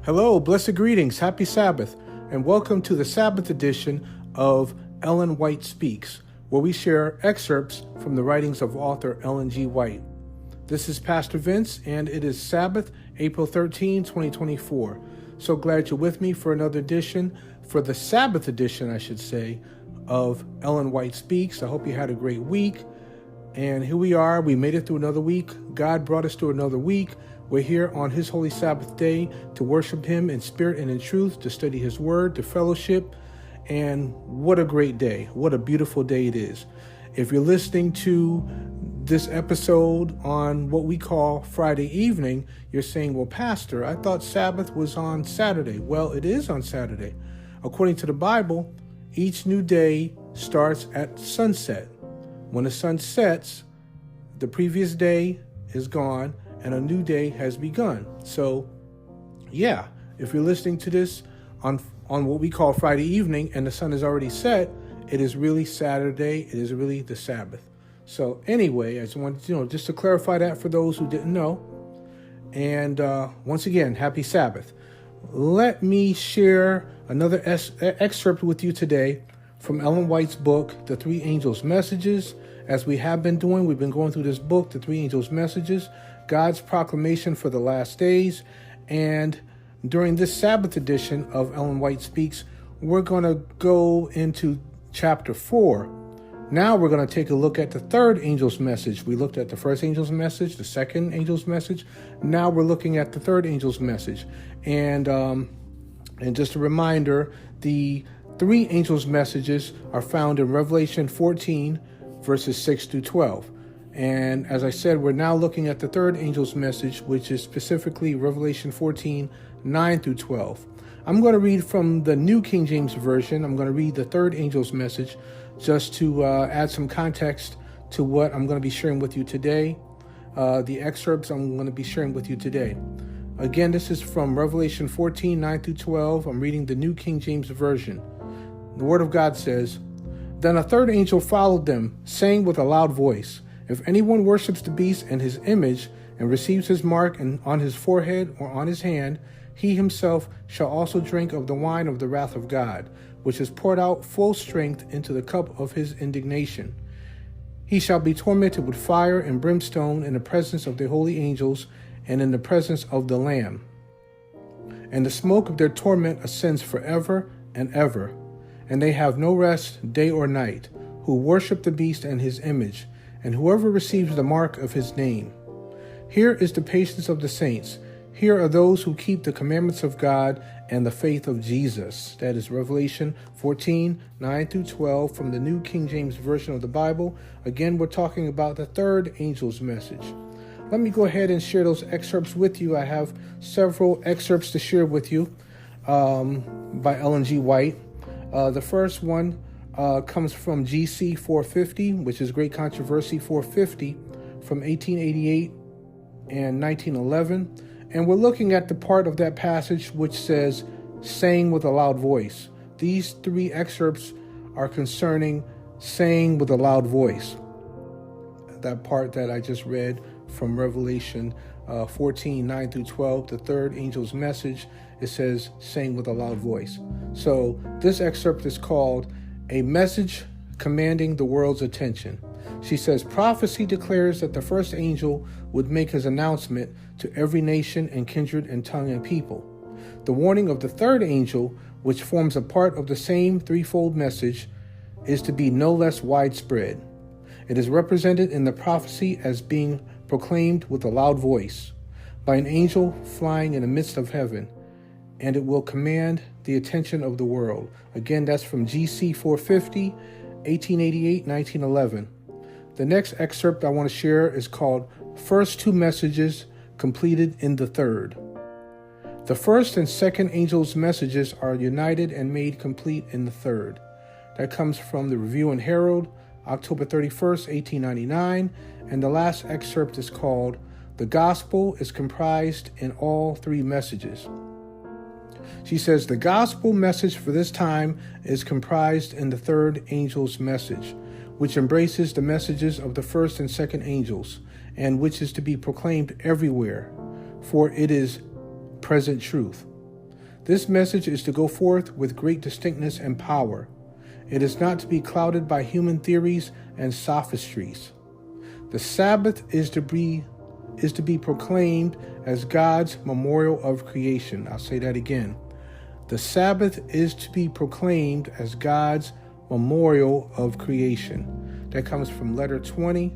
Hello, blessed greetings, happy Sabbath, and welcome to the Sabbath edition of Ellen White Speaks, where we share excerpts from the writings of author Ellen G. White. This is Pastor Vince, and it is Sabbath, April 13, 2024. So glad you're with me for another edition, for the Sabbath edition, I should say, of Ellen White Speaks. I hope you had a great week. And here we are. We made it through another week. God brought us through another week. We're here on His Holy Sabbath day to worship Him in spirit and in truth, to study His Word, to fellowship. And what a great day. What a beautiful day it is. If you're listening to this episode on what we call Friday evening, you're saying, well, Pastor, I thought Sabbath was on Saturday. Well, it is on Saturday. According to the Bible, each new day starts at sunset. When the sun sets, the previous day is gone and a new day has begun. So, yeah, if you're listening to this on what we call Friday evening and the sun is already set, it is really Saturday. It is really the Sabbath. So anyway, I just wanted just to clarify that for those who didn't know. And once again, happy Sabbath. Let me share another excerpt with you today from Ellen White's book, The Three Angels' Messages. As we have been doing, we've been going through this book, The Three Angels' Messages, God's Proclamation for the Last Days. And during this Sabbath edition of Ellen White Speaks, we're going to go into chapter 4. Now we're going to take a look at the third angel's message. We looked at the first angel's message, the second angel's message. Now we're looking at the third angel's message. And just a reminder, the three angels' messages are found in Revelation 14, verses 6 through 12. And as I said, we're now looking at the third angel's message, which is specifically Revelation 14, 9 through 12. I'm going to read from the New King James Version. I'm going to read the third angel's message just to add some context to what I'm going to be sharing with you today. The excerpts I'm going to be sharing with you today. Again, this is from Revelation 14, 9 through 12. I'm reading the New King James Version. The Word of God says, "Then a third angel followed them, saying with a loud voice, 'If anyone worships the beast and his image, and receives his mark on his forehead or on his hand, he himself shall also drink of the wine of the wrath of God, which is poured out full strength into the cup of his indignation. He shall be tormented with fire and brimstone in the presence of the holy angels and in the presence of the Lamb. And the smoke of their torment ascends forever and ever. And they have no rest day or night, who worship the beast and his image, and whoever receives the mark of his name. Here is the patience of the saints. Here are those who keep the commandments of God and the faith of Jesus.'" That is Revelation 14, 9 through 12 from the New King James Version of the Bible. Again, we're talking about the third angel's message. Let me go ahead and share those excerpts with you. I have several excerpts to share with you by Ellen G. White. The first one comes from GC 450, which is Great Controversy 450 from 1888 and 1911. And we're looking at the part of that passage which says, saying with a loud voice. These three excerpts are concerning saying with a loud voice. That part that I just read from Revelation 14, 9 through 12, the third angel's message, it says, saying with a loud voice. So this excerpt is called A Message Commanding the World's Attention. She says, prophecy declares that the first angel would make his announcement to every nation and kindred and tongue and people. The warning of the third angel, which forms a part of the same threefold message, is to be no less widespread. It is represented in the prophecy as being proclaimed with a loud voice by an angel flying in the midst of heaven, and it will command the attention of the world. Again, that's from GC 450, 1888, 1911. The next excerpt I want to share is called First Two Messages Completed in the Third. The first and second angel's messages are united and made complete in the third. That comes from the Review and Herald, October 31st, 1899, and the last excerpt is called The Gospel is Comprised in All Three Messages. She says, the gospel message for this time is comprised in the third angel's message, which embraces the messages of the first and second angels, and which is to be proclaimed everywhere, for it is present truth. This message is to go forth with great distinctness and power. It is not to be clouded by human theories and sophistries. The Sabbath is to be proclaimed as God's memorial of creation. I'll say that again. The Sabbath is to be proclaimed as God's memorial of creation. That comes from letter 20,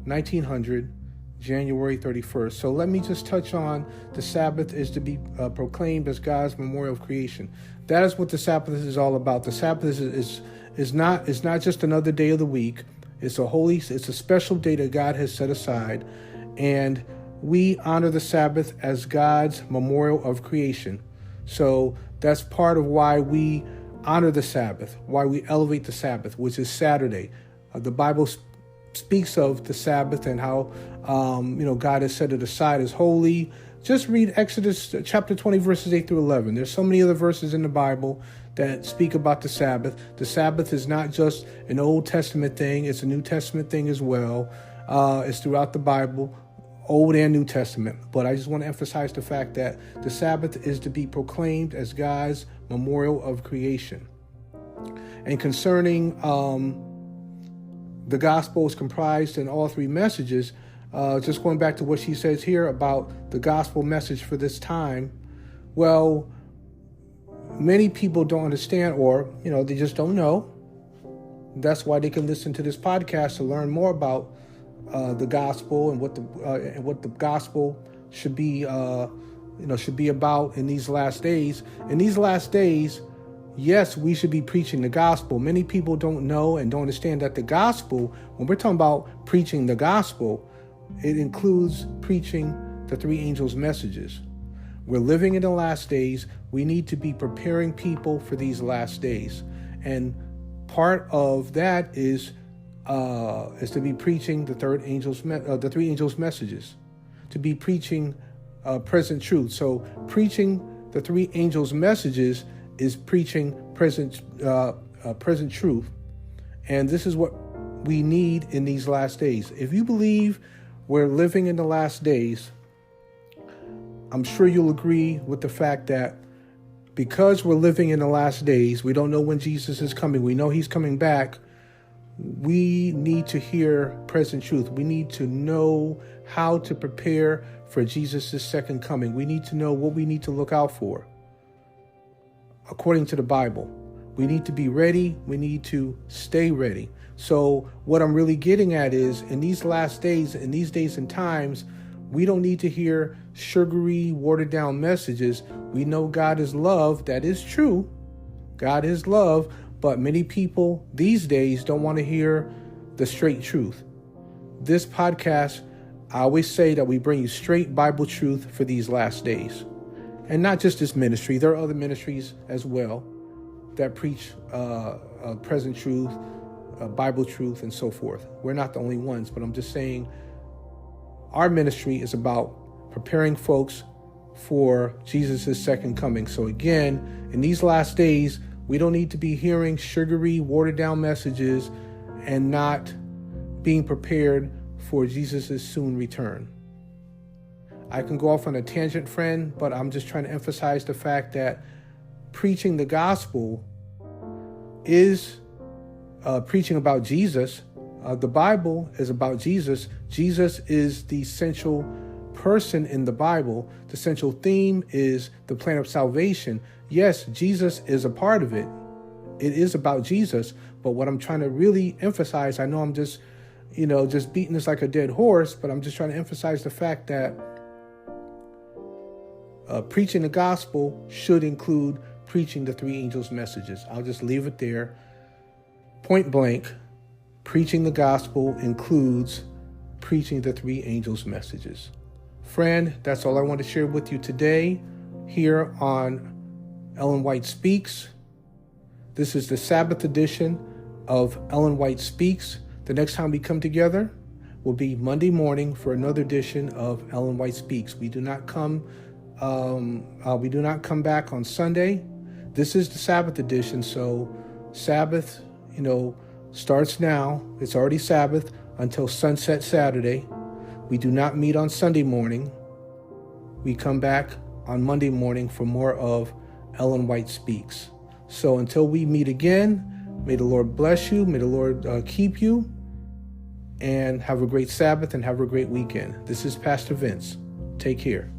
1900, January 31st. So let me just touch on the Sabbath is to be proclaimed as God's memorial of creation. That is what the Sabbath is all about. The Sabbath is not just another day of the week. It's a special day that God has set aside, and we honor the Sabbath as God's memorial of creation. So that's part of why we honor the Sabbath, why we elevate the Sabbath, which is Saturday. The Bible speaks of the Sabbath and how God has set it aside as holy. Just read Exodus chapter 20, verses 8 through 11. There's so many other verses in the Bible that speak about the Sabbath. The Sabbath is not just an Old Testament thing. It's a New Testament thing as well. It's throughout the Bible, Old and New Testament. But I just want to emphasize the fact that the Sabbath is to be proclaimed as God's memorial of creation. And concerning the gospel is comprised in all three messages. Just going back to what she says here about the gospel message for this time. Well, many people don't understand, or, they just don't know. That's why they can listen to this podcast to learn more about the gospel and what the gospel should be about in these last days. In these last days, yes, we should be preaching the gospel. Many people don't know and don't understand that the gospel, when we're talking about preaching the gospel, it includes preaching the three angels' messages. We're living in the last days. We need to be preparing people for these last days. And part of that is to be preaching the three angels' messages, to be preaching present truth. So preaching the three angels' messages is preaching present truth. And this is what we need in these last days. If you believe we're living in the last days, I'm sure you'll agree with the fact that because we're living in the last days, we don't know when Jesus is coming. We know he's coming back. We need to hear present truth. We need to know how to prepare for Jesus' second coming. We need to know what we need to look out for. According to the Bible, we need to be ready. We need to stay ready. So what I'm really getting at is in these last days, in these days and times, we don't need to hear sugary, watered down messages. We know God is love. That is true. God is love. But many people these days don't want to hear the straight truth. This podcast, I always say that we bring you straight Bible truth for these last days. And not just this ministry. There are other ministries as well that preach present truth, Bible truth, and so forth. We're not the only ones, but I'm just saying our ministry is about preparing folks for Jesus' second coming. So again, in these last days, we don't need to be hearing sugary, watered down messages and not being prepared for Jesus' soon return. I can go off on a tangent, friend, but I'm just trying to emphasize the fact that preaching the gospel is preaching about Jesus. The Bible is about Jesus. Jesus is the central person in the Bible. The central theme is the plan of salvation. Yes, Jesus is a part of it. It is about Jesus. But what I'm trying to really emphasize, I know I'm just beating this like a dead horse, but I'm just trying to emphasize the fact that preaching the gospel should include preaching the three angels' messages. I'll just leave it there. Point blank, preaching the gospel includes preaching the three angels' messages. Friend, that's all I want to share with you today here on Ellen White Speaks. This is the Sabbath edition of Ellen White Speaks. The next time we come together will be Monday morning for another edition of Ellen White Speaks. We do not come back on Sunday. This is the Sabbath edition, so Sabbath, starts now. It's already Sabbath until sunset Saturday. We do not meet on Sunday morning. We come back on Monday morning for more of Ellen White Speaks. So until we meet again, may the Lord bless you. May the Lord keep you. And have a great Sabbath and have a great weekend. This is Pastor Vince. Take care.